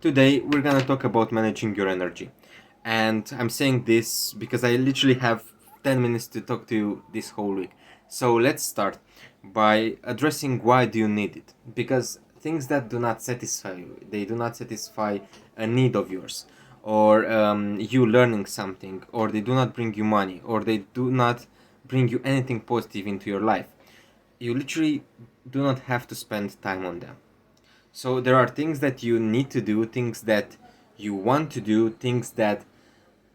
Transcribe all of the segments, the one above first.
Today we're gonna talk about managing your energy. And I'm saying this because I literally have 10 minutes to talk to you this whole week. So let's start by addressing why do you need it? Because things that do not satisfy you, they do not satisfy a need of yours, or you learning something, or they do not bring you money, or they do not bring you anything positive into your life. You literally do not have to spend time on them. So there are things that you need to do, things that you want to do, things that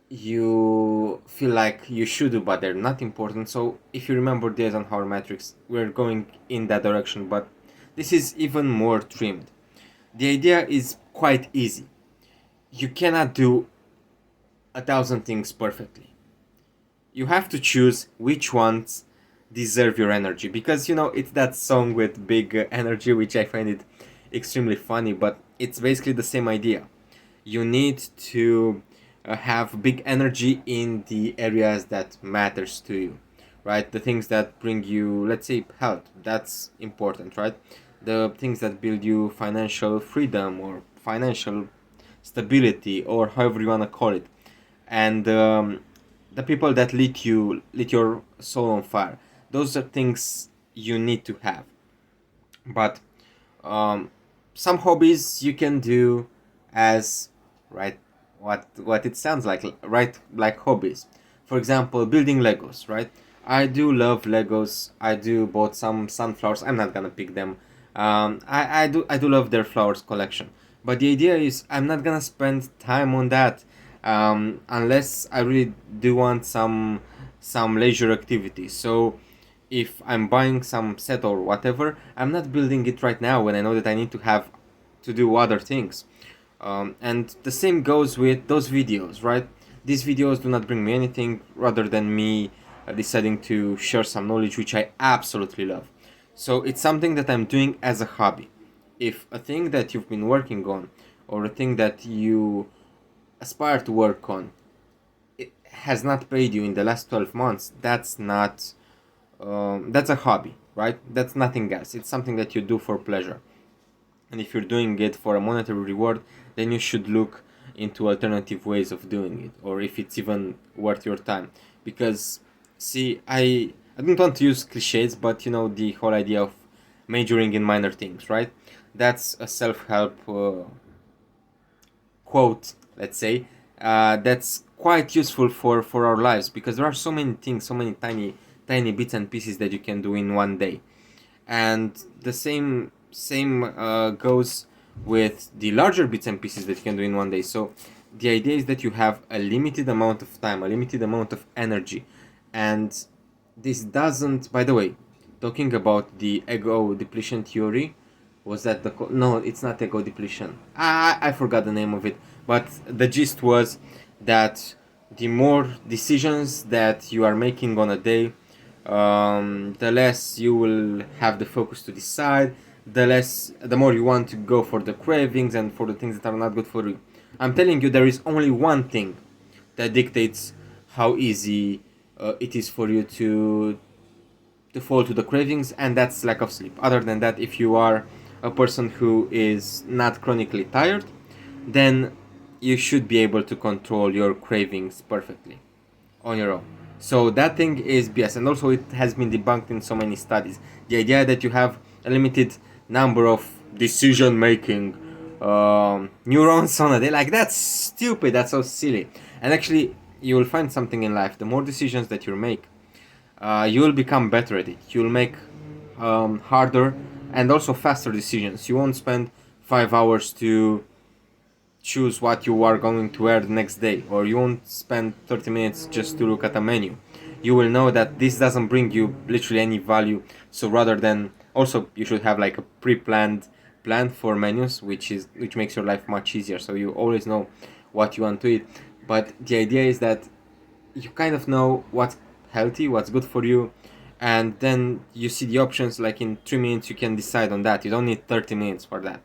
you feel like you should do, but they're not important. So if you remember the Eisenhower matrix, we're going in that direction, but this is even more trimmed. The idea is quite easy. You cannot do a thousand things perfectly. You have to choose which ones deserve your energy, because it's that song with big energy, which I find it extremely funny, but it's basically the same idea. You need to have big energy in the areas that matters to you, right? The things that bring you, let's say, health, that's important, right? The things that build you financial freedom or financial stability, or however you want to call it. And the people that lit your soul on fire, those are things you need to have. But um, some hobbies you can do as, right, what it sounds like, right, like hobbies. For example, building Legos, right? I do love Legos. I do bought some sunflowers. I'm not gonna pick them. I do love their flowers collection. But the idea is I'm not gonna spend time on that unless I really do want some leisure activity. So if I'm buying some set or whatever, I'm not building it right now when I know that I need to have to do other things. And the same goes with those videos, right? These videos do not bring me anything rather than me deciding to share some knowledge, which I absolutely love. So it's something that I'm doing as a hobby. If a thing that you've been working on, or a thing that you aspire to work on, it has not paid you in the last 12 months, that's a hobby, right? That's nothing else. It's something that you do for pleasure. And if you're doing it for a monetary reward, then you should look into alternative ways of doing it, or if it's even worth your time. Because, see, I don't want to use cliches, but the whole idea of majoring in minor things, right? That's a self-help quote, let's say, that's quite useful for our lives, because there are so many things, so many tiny bits and pieces that you can do in one day. And the same goes with the larger bits and pieces that you can do in one day. So the idea is that you have a limited amount of time, a limited amount of energy. And this doesn't, by the way, talking about the ego depletion theory, was that no, it's not ego depletion. I forgot the name of it, but the gist was that the more decisions that you are making on a day, the less you will have the focus to decide, the more you want to go for the cravings and for the things that are not good for you. I'm telling you, there is only one thing that dictates how easy it is for you to fall to the cravings, and that's lack of sleep. Other than that, if you are a person who is not chronically tired, then you should be able to control your cravings perfectly on your own. So that thing is BS, and also it has been debunked in so many studies. The idea that you have a limited number of decision making neurons on a day, like, that's stupid, that's so silly. And actually, you will find something in life. The more decisions that you make, you will become better at it. You'll make harder and also faster decisions. You won't spend 5 hours to choose what you are going to wear the next day, or you won't spend 30 minutes just to look at a menu. You will know that this doesn't bring you literally any value. So rather than, also you should have like a pre-planned plan for menus, which makes your life much easier. So you always know what you want to eat. But the idea is that you kind of know what's healthy, what's good for you, and then you see the options. Like in 3 minutes, you can decide on that. You don't need 30 minutes for that.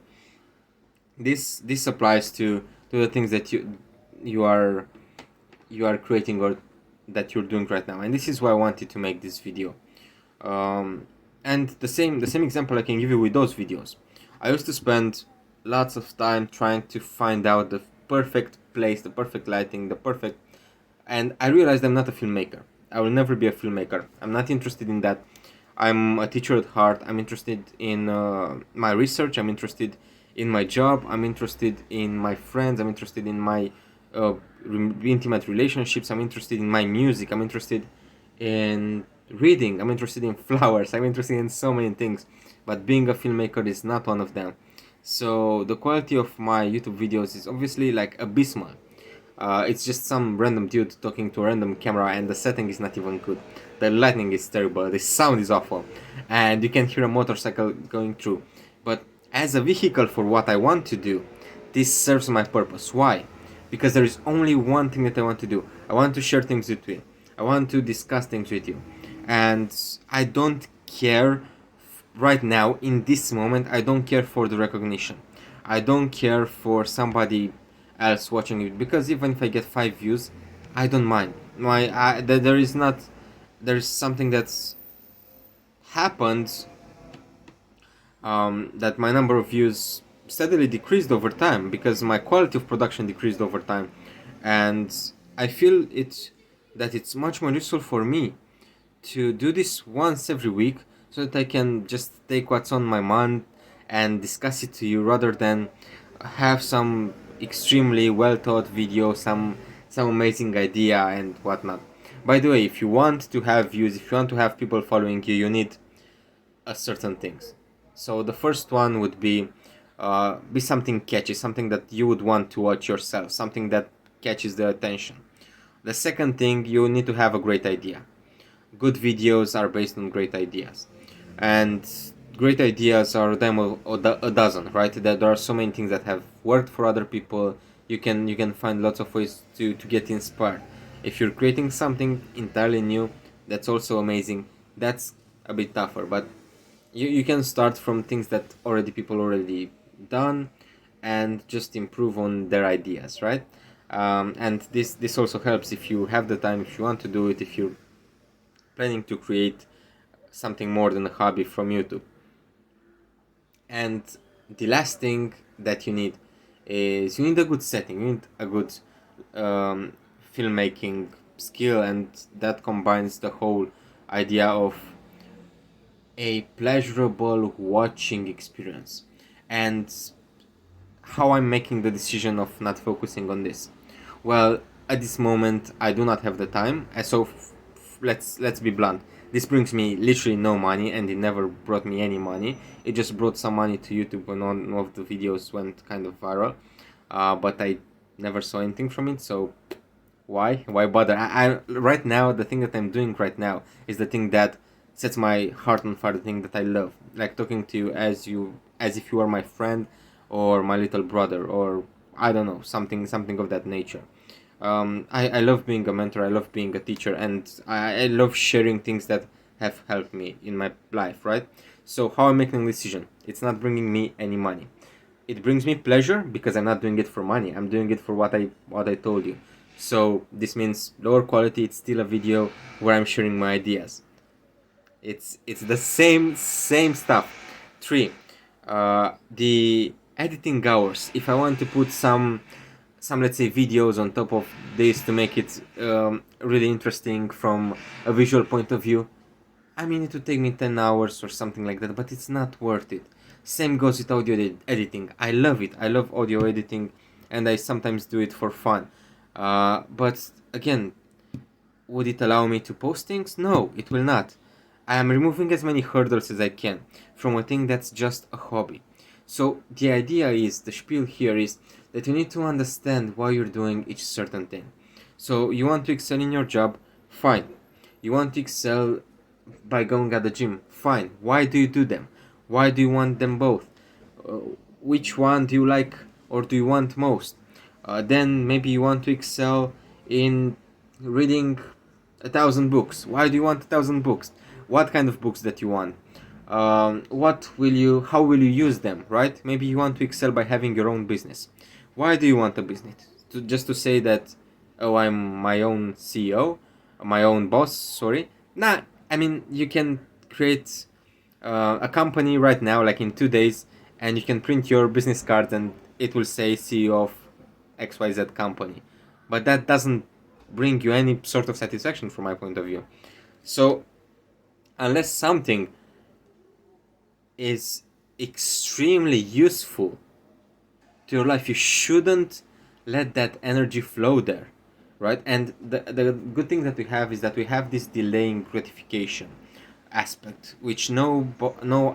This applies to the things that you are creating, or that you're doing right now. And this is why I wanted to make this video. And the same example I can give you with those videos. I used to spend lots of time trying to find out the perfect place, the perfect lighting, the perfect. And I realized I'm not a filmmaker. I will never be a filmmaker. I'm not interested in that. I'm a teacher at heart. I'm interested in my research. I'm interested in my job. I'm interested in my friends. I'm interested in my intimate relationships. I'm interested in my music. I'm interested in reading. I'm interested in flowers. I'm interested in so many things. But being a filmmaker is not one of them. So the quality of my YouTube videos is obviously like abysmal. It's just some random dude talking to a random camera, and the setting is not even good. The lighting is terrible, the sound is awful, and you can hear a motorcycle going through. But as a vehicle for what I want to do, this serves my purpose. Why? Because there is only one thing that I want to do. I want to share things with you. I want to discuss things with you. And I don't care right now, in this moment, I don't care for the recognition. I don't care for somebody else watching it, because even if I get 5 views, I don't mind. There is not, there is something that's happened, that my number of views steadily decreased over time because my quality of production decreased over time, and I feel that it's much more useful for me to do this once every week so that I can just take what's on my mind and discuss it to you, rather than have some extremely well thought video, some amazing idea and whatnot. By the way, if you want to have views, if you want to have people following you, you need a certain things. So the first one would be something catchy, something that you would want to watch yourself, something that catches the attention. The second thing, you need to have a great idea. Good videos are based on great ideas, and great ideas are a dozen, right? There are so many things that have worked for other people. You can find lots of ways to get inspired. If you're creating something entirely new, that's also amazing. That's a bit tougher, but you can start from things that already people already done, and just improve on their ideas, right? And this also helps if you have the time, if you want to do it, if you're planning to create something more than a hobby from YouTube. And the last thing that you need is, you need a good setting, you need a good filmmaking skill, and that combines the whole idea of a pleasurable watching experience. And how I'm making the decision of not focusing on this? Well, at this moment, I do not have the time. So let's be blunt. This brings me literally no money, and it never brought me any money. It just brought some money to YouTube when one of the videos went kind of viral. But I never saw anything from it, so why bother? I right now, the thing that I'm doing right now is the thing that sets my heart on fire, the thing that I love, like talking to you as if you are my friend or my little brother, or I don't know, something of that nature. I love being a mentor, I love being a teacher, and I love sharing things that have helped me in my life, right? So how I'm making a decision, it's not bringing me any money. It brings me pleasure because I'm not doing it for money. I'm doing it for what I told you. So this means lower quality. It's still a video where I'm sharing my ideas. It's the same stuff. Three, the editing hours. If I want to put some let's say videos on top of this to make it really interesting from a visual point of view, I mean, it would take me 10 hours or something like that, but it's not worth it. Same goes with audio editing. I love it. I love audio editing, and I sometimes do it for fun. But again, would it allow me to post things? No, it will not. I am removing as many hurdles as I can from a thing that's just a hobby. So the idea is, the spiel here is that you need to understand why you're doing each certain thing. So you want to excel in your job, fine. You want to excel by going at the gym, fine. Why do you do them? Why do you want them both? Uh, which one do you like or do you want most? Then maybe you want to excel in reading 1,000 books. Why do you want 1,000 books? What kind of books that you want? How will you use them, right? Maybe you want to excel by having your own business. Why do you want a business? Just to say that, oh, I'm my own CEO, my own boss, sorry. Nah, I mean, you can create a company right now, like in 2 days, and you can print your business card and it will say CEO of XYZ company, but that doesn't bring you any sort of satisfaction from my point of view. So unless something is extremely useful to your life, you shouldn't let that energy flow there, right? And the good thing that we have is that we have this delaying gratification aspect, which no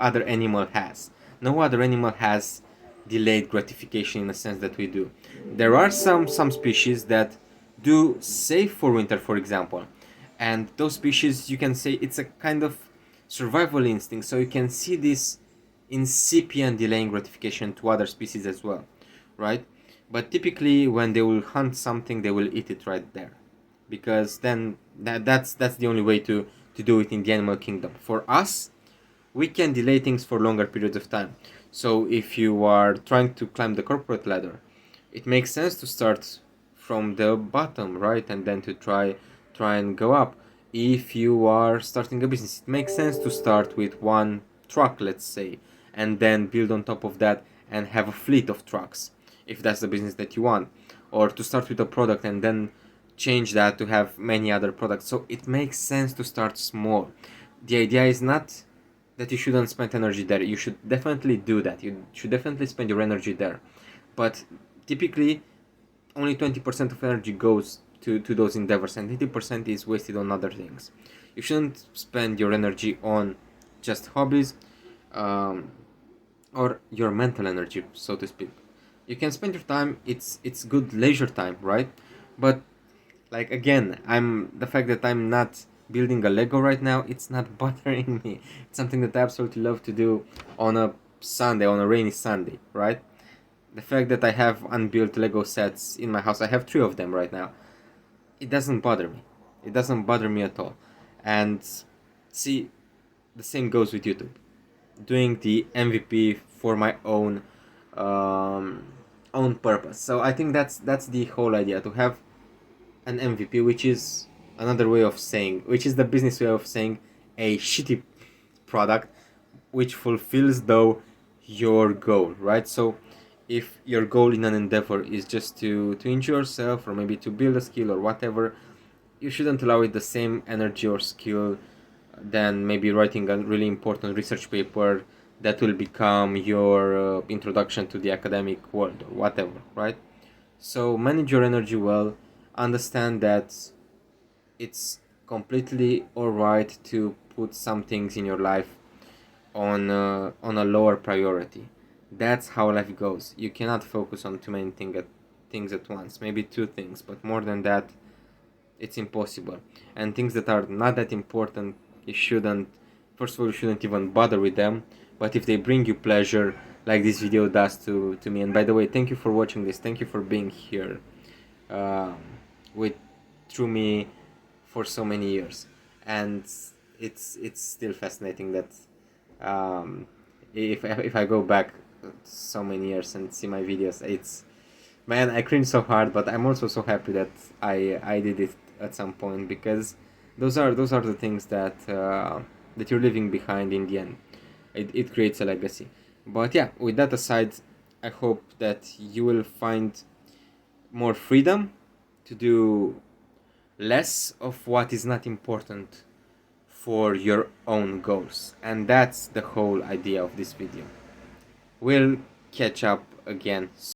other animal has. No other animal has delayed gratification in the sense that we do. There are some species that do save for winter, for example, and those species, you can say it's a kind of survival instinct. So you can see this incipient delaying gratification to other species as well, right? But typically when they will hunt something, they will eat it right there, because then that's the only way to do it in the animal kingdom. For us, we can delay things for longer periods of time. So if you are trying to climb the corporate ladder, it makes sense to start from the bottom, right, and then to try and go up. If you are starting a business, it makes sense to start with one truck, let's say, and then build on top of that and have a fleet of trucks, if that's the business that you want, or to start with a product and then change that to have many other products. So it makes sense to start small. The idea is not that you shouldn't spend energy there. You should definitely do that. You should definitely spend your energy there. But typically, only 20% of energy goes to those endeavors, and 80% is wasted on other things. You shouldn't spend your energy on just hobbies, um, or your mental energy, so to speak. You can spend your time, it's good leisure time, right? But like, again, I'm the fact that I'm not building a Lego right now, it's not bothering me. It's something that I absolutely love to do on a Sunday, on a rainy Sunday, right? The fact that I have unbuilt Lego sets in my house, I have 3 of them right now, it doesn't bother me. It doesn't bother me at all. And see, the same goes with YouTube. Doing the MVP for my um, own purpose. So I think that's the whole idea, to have an MVP, which is another way of saying, which is the business way of saying a shitty product which fulfills though your goal, right? So if your goal in an endeavor is just to enjoy yourself, or maybe to build a skill or whatever, you shouldn't allow it the same energy or skill than maybe writing a really important research paper that will become your introduction to the academic world or whatever, right? So manage your energy well. Understand that it's completely alright to put some things in your life on a lower priority. That's how life goes. You cannot focus on too many things at once. Maybe 2 things, but more than that, it's impossible. And things that are not that important, you shouldn't. First of all, you shouldn't even bother with them. But if they bring you pleasure, like this video does to me. And by the way, thank you for watching this. Thank you for being here um, with through me for so many years. And it's still fascinating that um, if I go back so many years and see my videos, it's, man, I cringe so hard, but I'm also so happy that I did it at some point, because those are the things that you're leaving behind in the end. It creates a legacy. But yeah, with that aside, I hope that you will find more freedom to do less of what is not important for your own goals. And that's the whole idea of this video. We'll catch up again